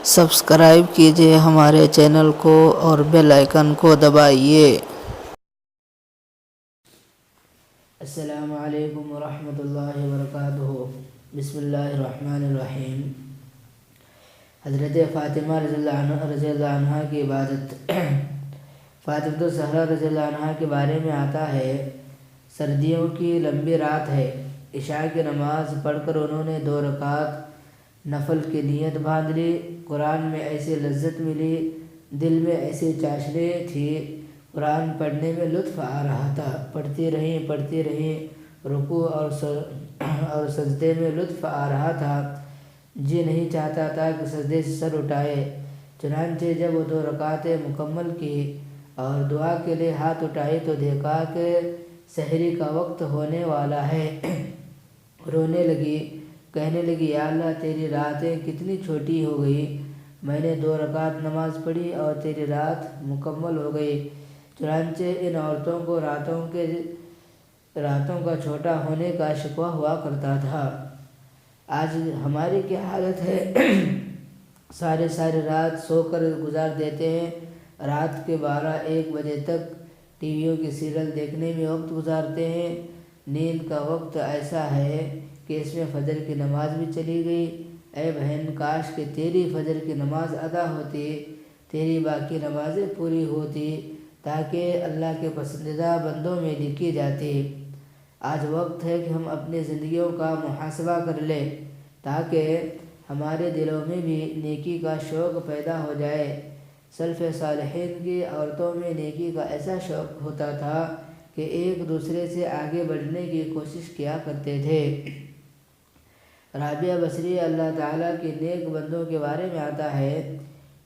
Subscribe کیجئے ہمارے channel کو اور بیل آئیکن کو دبائیے۔ السلام علیکم ورحمۃ اللہ وبرکاتہ۔ بسم اللہ الرحمن الرحیم۔ حضرت فاطمہ رضی اللہ عنہ کی عبادت۔ فاطمہ الزہرا رضی اللہ عنہ کے بارے میں آتا ہے، سردیوں کی لمبی رات ہے، عشاء کی نماز پڑھ کر انہوں نے 2 رکعت نفل کی نیت باندھ لی۔ قرآن میں ایسی لذت ملی، دل میں ایسی چاشنی تھی، قرآن پڑھنے میں لطف آ رہا تھا، پڑھتی رہیں، رکوع اور سجدے میں لطف آ رہا تھا، جی نہیں چاہتا تھا کہ سجدے سے سر اٹھائے۔ چنانچہ جب وہ 2 رکعتیں مکمل کی اور دعا کے لیے ہاتھ اٹھائی تو دیکھا کہ سحری کا وقت ہونے والا ہے۔ رونے لگی، کہنے لگی، یا اللہ تیری راتیں کتنی چھوٹی ہو گئی، میں نے 2 رکعت نماز پڑھی اور تیری رات مکمل ہو گئی۔ چنانچہ ان عورتوں کو راتوں کا چھوٹا ہونے کا شکوہ ہوا کرتا تھا۔ آج ہماری کیا حالت ہے؟ ساری رات سو کر گزار دیتے ہیں، رات کے 12-1 بجے تک ٹی ویوں کی سیریل دیکھنے میں وقت گزارتے ہیں۔ نیند کا وقت ایسا ہے کہ اس میں فجر کی نماز بھی چلی گئی۔ اے بہن، کاش کہ تیری فجر کی نماز ادا ہوتی، تیری باقی نمازیں پوری ہوتی تاکہ اللہ کے پسندیدہ بندوں میں لکھی جاتی۔ آج وقت ہے کہ ہم اپنی زندگیوں کا محاسبہ کر لیں تاکہ ہمارے دلوں میں بھی نیکی کا شوق پیدا ہو جائے۔ سلف صالحین کی عورتوں میں نیکی کا ایسا شوق ہوتا تھا کہ ایک دوسرے سے آگے بڑھنے کی کوشش کیا کرتے تھے۔ رابعہ بصری اللہ تعالیٰ کے نیک بندوں کے بارے میں آتا ہے،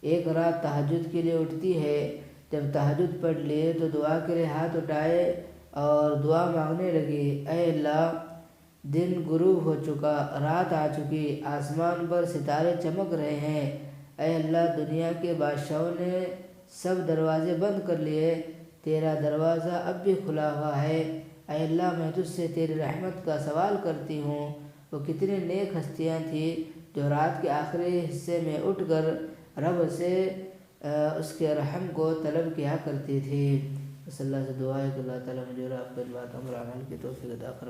ایک رات تہجد کے لیے اٹھتی ہے، جب تہجد پڑھ لیے تو دعا کے لیے ہاتھ اٹھائے اور دعا مانگنے لگی، اے اللہ، دن غروب ہو چکا، رات آ چکی، آسمان پر ستارے چمک رہے ہیں، اے اللہ، دنیا کے بادشاہوں نے سب دروازے بند کر لیے، تیرا دروازہ اب بھی کھلا ہوا ہے، اے اللہ، میں تجھ سے تیری رحمت کا سوال کرتی ہوں۔ وہ کتنی نیک ہستیاں تھیں جو رات کے آخری حصے میں اٹھ کر رب سے اس کے رحم کو طلب کیا کرتی تھی۔ بس اللہ سے دعا ہے کہ اللہ تعالیٰ مجھے اور آپ کو ان باتوں پر عمل کی توفیق عطا فرمائے۔